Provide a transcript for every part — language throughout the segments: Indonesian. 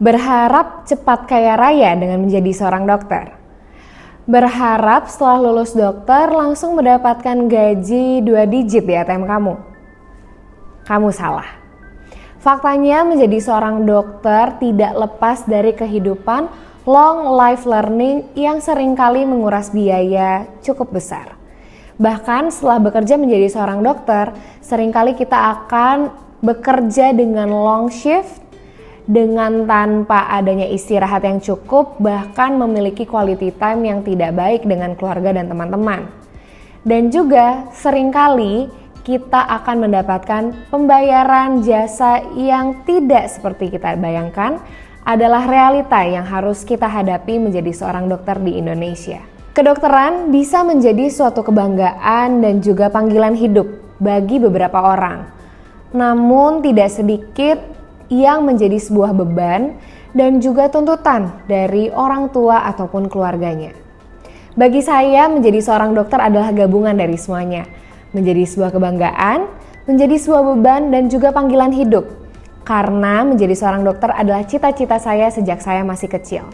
Berharap cepat kaya raya dengan menjadi seorang dokter. Berharap setelah lulus dokter langsung mendapatkan gaji 2 digit di ATM kamu. Kamu salah. Faktanya menjadi seorang dokter tidak lepas dari kehidupan long life learning yang seringkali menguras biaya cukup besar. Bahkan setelah bekerja menjadi seorang dokter, seringkali kita akan bekerja dengan long shift, dengan tanpa adanya istirahat yang cukup, bahkan memiliki quality time yang tidak baik dengan keluarga dan teman-teman. Dan juga seringkali kita akan mendapatkan pembayaran jasa yang tidak seperti kita bayangkan adalah realita yang harus kita hadapi menjadi seorang dokter di Indonesia. Kedokteran bisa menjadi suatu kebanggaan dan juga panggilan hidup bagi beberapa orang. Namun tidak sedikit yang menjadi sebuah beban dan juga tuntutan dari orang tua ataupun keluarganya. Bagi saya, menjadi seorang dokter adalah gabungan dari semuanya. Menjadi sebuah kebanggaan, menjadi sebuah beban dan juga panggilan hidup. Karena menjadi seorang dokter adalah cita-cita saya sejak saya masih kecil.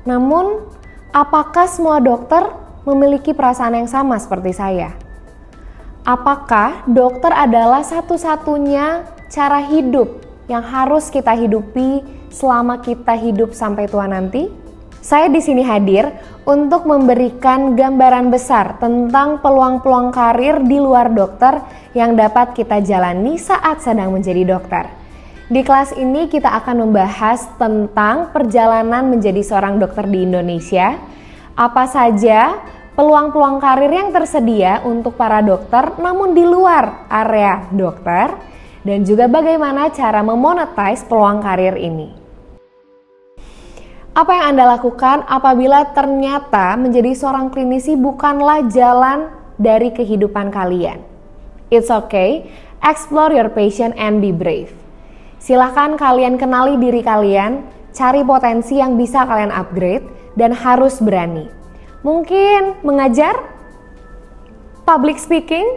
Namun, apakah semua dokter memiliki perasaan yang sama seperti saya? Apakah dokter adalah satu-satunya cara hidup yang harus kita hidupi selama kita hidup sampai tua nanti? Saya di sini hadir untuk memberikan gambaran besar tentang peluang-peluang karir di luar dokter yang dapat kita jalani saat sedang menjadi dokter. Di kelas ini kita akan membahas tentang perjalanan menjadi seorang dokter di Indonesia, apa saja peluang-peluang karir yang tersedia untuk para dokter namun di luar area dokter, dan juga bagaimana cara memonetize peluang karir ini. Apa yang Anda lakukan apabila ternyata menjadi seorang klinisi bukanlah jalan dari kehidupan kalian? It's okay, explore your passion and be brave. Silahkan kalian kenali diri kalian, cari potensi yang bisa kalian upgrade, dan harus berani. Mungkin mengajar, public speaking,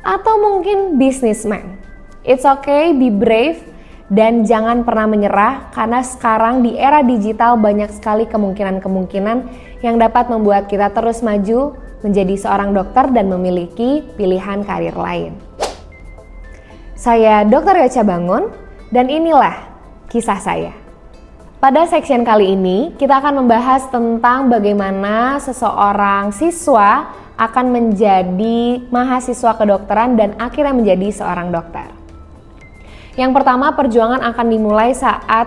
atau mungkin businessman. It's okay, be brave, dan jangan pernah menyerah karena sekarang di era digital banyak sekali kemungkinan-kemungkinan yang dapat membuat kita terus maju menjadi seorang dokter dan memiliki pilihan karir lain. Saya Dr. Yocha Bangun dan inilah kisah saya. Pada section kali ini kita akan membahas tentang bagaimana seseorang siswa akan menjadi mahasiswa kedokteran dan akhirnya menjadi seorang dokter. Yang pertama, perjuangan akan dimulai saat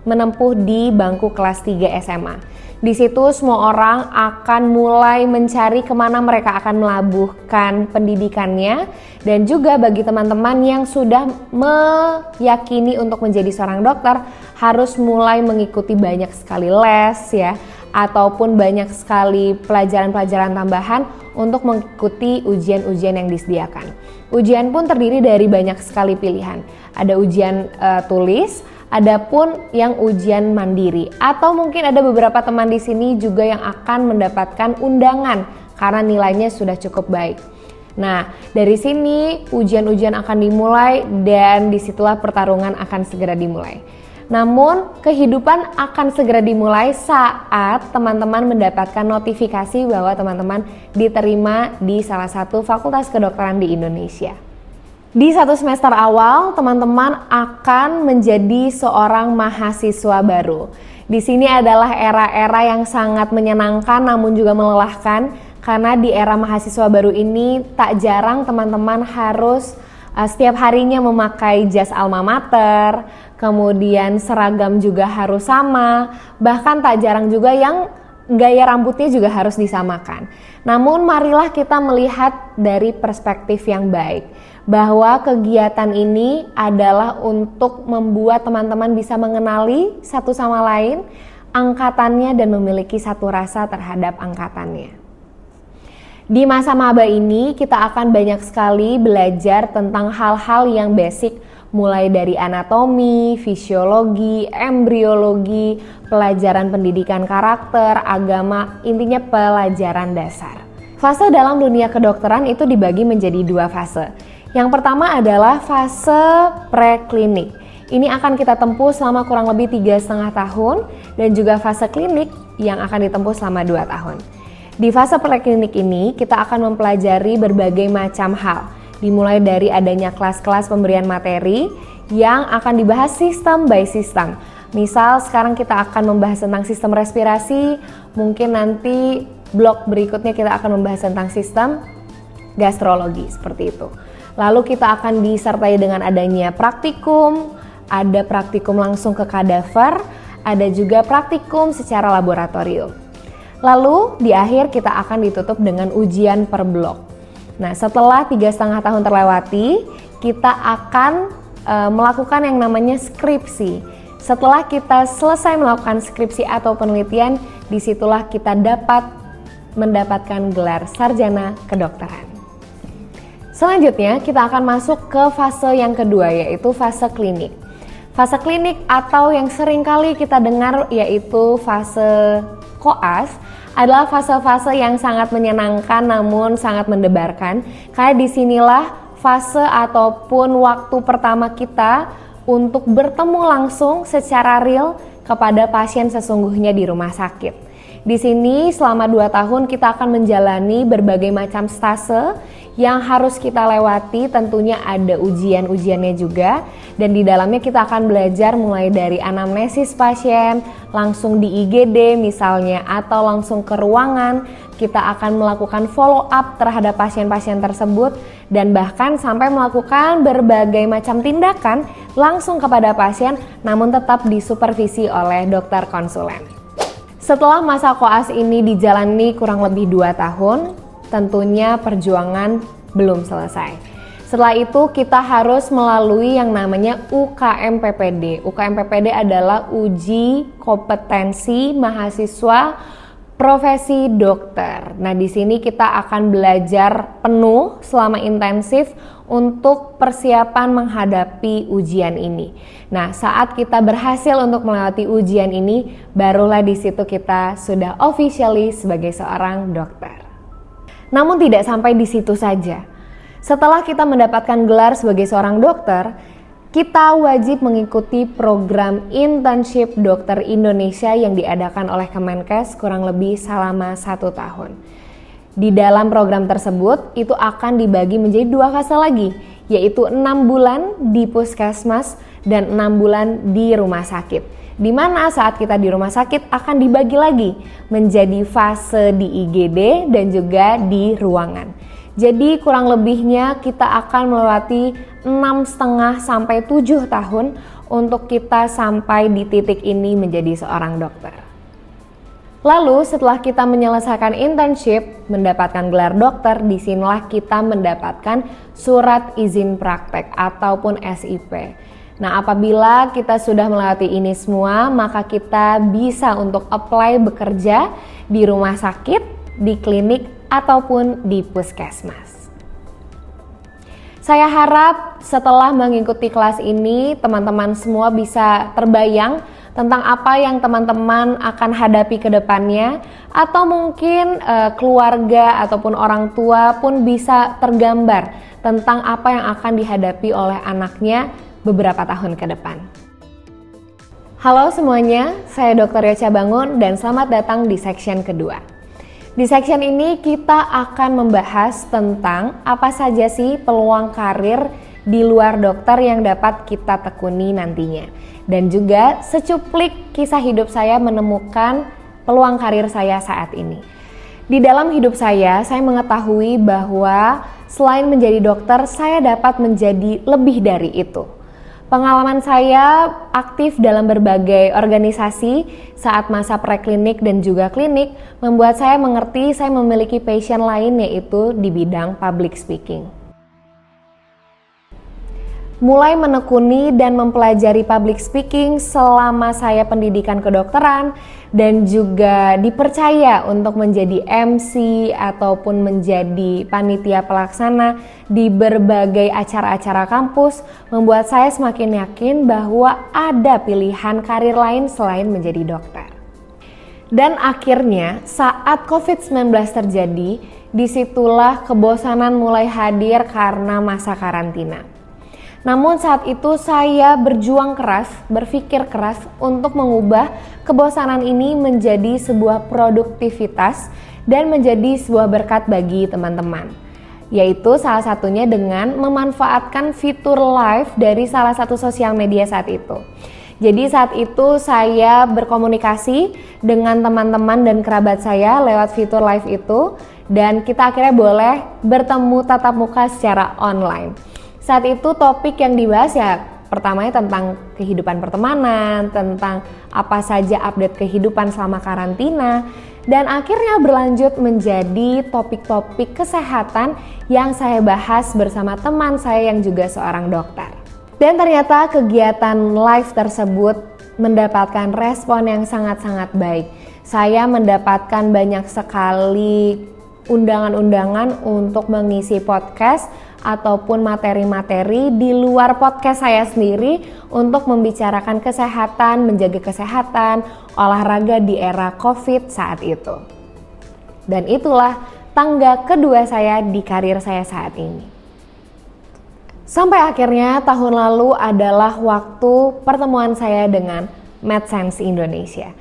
menempuh di bangku kelas 3 SMA. Di situ semua orang akan mulai mencari kemana mereka akan melabuhkan pendidikannya, dan juga bagi teman-teman yang sudah meyakini untuk menjadi seorang dokter harus mulai mengikuti banyak sekali les ya, ataupun banyak sekali pelajaran-pelajaran tambahan untuk mengikuti ujian-ujian yang disediakan. Ujian pun terdiri dari banyak sekali pilihan. Ada ujian tulis, ada pun yang ujian mandiri, atau mungkin ada beberapa teman di sini juga yang akan mendapatkan undangan karena nilainya sudah cukup baik. Nah, dari sini ujian-ujian akan dimulai dan disitulah pertarungan akan segera dimulai. Namun, kehidupan akan segera dimulai saat teman-teman mendapatkan notifikasi bahwa teman-teman diterima di salah satu fakultas kedokteran di Indonesia. Di satu semester awal, teman-teman akan menjadi seorang mahasiswa baru. Di sini adalah era-era yang sangat menyenangkan namun juga melelahkan, karena di era mahasiswa baru ini tak jarang teman-teman harus setiap harinya memakai jas alma mater, kemudian seragam juga harus sama, bahkan tak jarang juga yang gaya rambutnya juga harus disamakan. Namun marilah kita melihat dari perspektif yang baik, bahwa kegiatan ini adalah untuk membuat teman-teman bisa mengenali satu sama lain, angkatannya, dan memiliki satu rasa terhadap angkatannya. Di masa maba ini kita akan banyak sekali belajar tentang hal-hal yang basic, mulai dari anatomi, fisiologi, embriologi, pelajaran pendidikan karakter, agama, intinya pelajaran dasar. Fase dalam dunia kedokteran itu dibagi menjadi 2 fase. Yang pertama adalah fase preklinik, Ini akan kita tempuh selama kurang lebih 3,5 tahun dan juga fase klinik yang akan ditempuh selama 2 tahun. Di fase preklinik ini kita akan mempelajari berbagai macam hal, dimulai dari adanya kelas-kelas pemberian materi yang akan dibahas sistem by sistem. Misal sekarang kita akan membahas tentang sistem respirasi, mungkin nanti blok berikutnya kita akan membahas tentang sistem gastrologi, seperti itu. Lalu kita akan disertai dengan adanya praktikum, ada praktikum langsung ke kadaver, ada juga praktikum secara laboratorium. Lalu di akhir kita akan ditutup dengan ujian per blok. Nah, setelah 3,5 tahun terlewati, kita akan melakukan yang namanya skripsi. Setelah kita selesai melakukan skripsi atau penelitian, disitulah kita dapat mendapatkan gelar sarjana kedokteran. Selanjutnya kita akan masuk ke fase yang kedua, yaitu fase klinik. Fase klinik atau yang sering kali kita dengar yaitu fase koas adalah fase-fase yang sangat menyenangkan namun sangat mendebarkan. Karena disinilah fase ataupun waktu pertama kita untuk bertemu langsung secara real kepada pasien sesungguhnya di rumah sakit. Di sini selama 2 tahun kita akan menjalani berbagai macam stase yang harus kita lewati, tentunya ada ujian-ujiannya juga, dan di dalamnya kita akan belajar mulai dari anamnesis pasien, langsung di IGD misalnya, atau langsung ke ruangan. Kita akan melakukan follow up terhadap pasien-pasien tersebut, dan bahkan sampai melakukan berbagai macam tindakan langsung kepada pasien, namun tetap disupervisi oleh dokter konsulen. Setelah masa koas ini dijalani kurang lebih 2 tahun, tentunya perjuangan belum selesai. Setelah itu kita harus melalui yang namanya UKM-PPD. UKM-PPD adalah uji kompetensi mahasiswa profesi dokter. Nah, di sini kita akan belajar penuh selama intensif untuk persiapan menghadapi ujian ini. Nah, saat kita berhasil untuk melewati ujian ini, barulah di situ kita sudah officially sebagai seorang dokter. Namun tidak sampai di situ saja. Setelah kita mendapatkan gelar sebagai seorang dokter, kita wajib mengikuti program internship dokter Indonesia yang diadakan oleh Kemenkes kurang lebih selama 1 tahun. Di dalam program tersebut, itu akan dibagi menjadi 2 fase lagi, yaitu 6 bulan di puskesmas dan 6 bulan di rumah sakit. Di mana saat kita di rumah sakit akan dibagi lagi menjadi fase di IGD dan juga di ruangan. Jadi kurang lebihnya kita akan melewati 6,5 sampai 7 tahun untuk kita sampai di titik ini menjadi seorang dokter. Lalu setelah kita menyelesaikan internship, mendapatkan gelar dokter, disinilah kita mendapatkan surat izin praktek ataupun SIP. Nah, apabila kita sudah melewati ini semua, maka kita bisa untuk apply bekerja di rumah sakit, di klinik, ataupun di puskesmas. Saya harap setelah mengikuti kelas ini, teman-teman semua bisa terbayang tentang apa yang teman-teman akan hadapi ke depannya, atau mungkin keluarga ataupun orang tua pun bisa tergambar tentang apa yang akan dihadapi oleh anaknya beberapa tahun ke depan. Halo semuanya, saya Dr. Yocha Bangun dan selamat datang di section kedua. Di section ini kita akan membahas tentang apa saja sih peluang karir di luar dokter yang dapat kita tekuni nantinya. Dan juga secuplik kisah hidup saya menemukan peluang karir saya saat ini. Di dalam hidup saya mengetahui bahwa selain menjadi dokter, saya dapat menjadi lebih dari itu. Pengalaman saya aktif dalam berbagai organisasi saat masa preklinik dan juga klinik membuat saya mengerti saya memiliki passion lain, yaitu di bidang public speaking. Mulai menekuni dan mempelajari public speaking selama saya pendidikan kedokteran dan juga dipercaya untuk menjadi MC ataupun menjadi panitia pelaksana di berbagai acara-acara kampus membuat saya semakin yakin bahwa ada pilihan karir lain selain menjadi dokter. Dan akhirnya saat COVID-19 terjadi, disitulah kebosanan mulai hadir karena masa karantina. Namun saat itu saya berjuang keras, berpikir keras untuk mengubah kebosanan ini menjadi sebuah produktivitas dan menjadi sebuah berkat bagi teman-teman. Yaitu salah satunya dengan memanfaatkan fitur live dari salah satu sosial media saat itu. Jadi saat itu saya berkomunikasi dengan teman-teman dan kerabat saya lewat fitur live itu, dan kita akhirnya boleh bertemu tatap muka secara online. Saat itu topik yang dibahas ya pertamanya tentang kehidupan pertemanan, tentang apa saja update kehidupan selama karantina, dan akhirnya berlanjut menjadi topik-topik kesehatan yang saya bahas bersama teman saya yang juga seorang dokter. Dan ternyata kegiatan live tersebut mendapatkan respon yang sangat-sangat baik. Saya mendapatkan banyak sekali undangan-undangan untuk mengisi podcast ataupun materi-materi di luar podcast saya sendiri untuk membicarakan kesehatan, menjaga kesehatan, olahraga di era COVID saat itu. Dan itulah tangga kedua saya di karir saya saat ini. Sampai akhirnya tahun lalu adalah waktu pertemuan saya dengan MedSense Indonesia.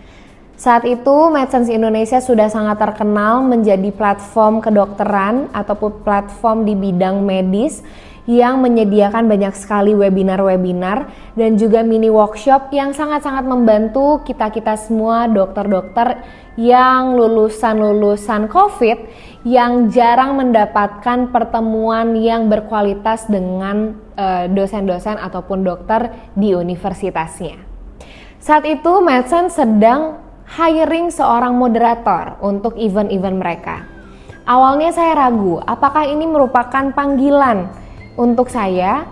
Saat itu MedSense Indonesia sudah sangat terkenal menjadi platform kedokteran ataupun platform di bidang medis yang menyediakan banyak sekali webinar-webinar dan juga mini workshop yang sangat-sangat membantu kita-kita semua dokter-dokter yang lulusan COVID yang jarang mendapatkan pertemuan yang berkualitas dengan dosen-dosen ataupun dokter di universitasnya. Saat itu MedSense sedang hiring seorang moderator untuk event-event mereka. Awalnya saya ragu, apakah ini merupakan panggilan untuk saya,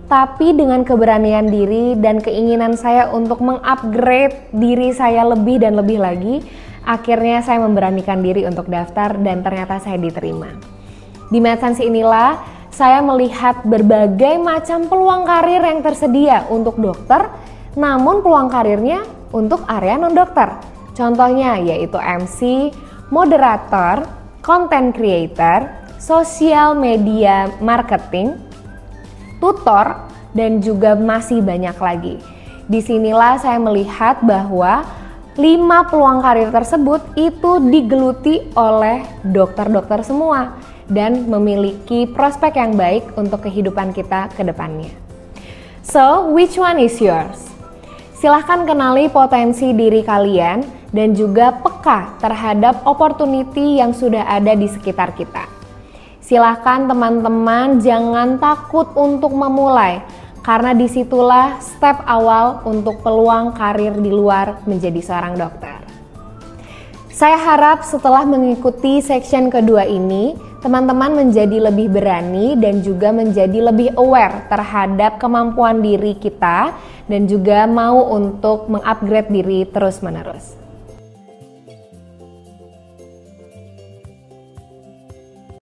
tapi dengan keberanian diri dan keinginan saya untuk mengupgrade diri saya lebih dan lebih lagi, akhirnya saya memberanikan diri untuk daftar dan ternyata saya diterima. Di MedSense inilah saya melihat berbagai macam peluang karir yang tersedia untuk dokter, namun peluang karirnya untuk area non-dokter. Contohnya yaitu MC, moderator, content creator, social media marketing, tutor, dan juga masih banyak lagi. Disinilah saya melihat bahwa 5 peluang karir tersebut itu digeluti oleh dokter-dokter semua dan memiliki prospek yang baik untuk kehidupan kita ke depannya. So, which one is yours? Silahkan kenali potensi diri kalian dan juga peka terhadap opportunity yang sudah ada di sekitar kita. Silahkan teman-teman jangan takut untuk memulai, karena disitulah step awal untuk peluang karir di luar menjadi seorang dokter. Saya harap setelah mengikuti section kedua ini, teman-teman menjadi lebih berani dan juga menjadi lebih aware terhadap kemampuan diri kita dan juga mau untuk mengupgrade diri terus-menerus.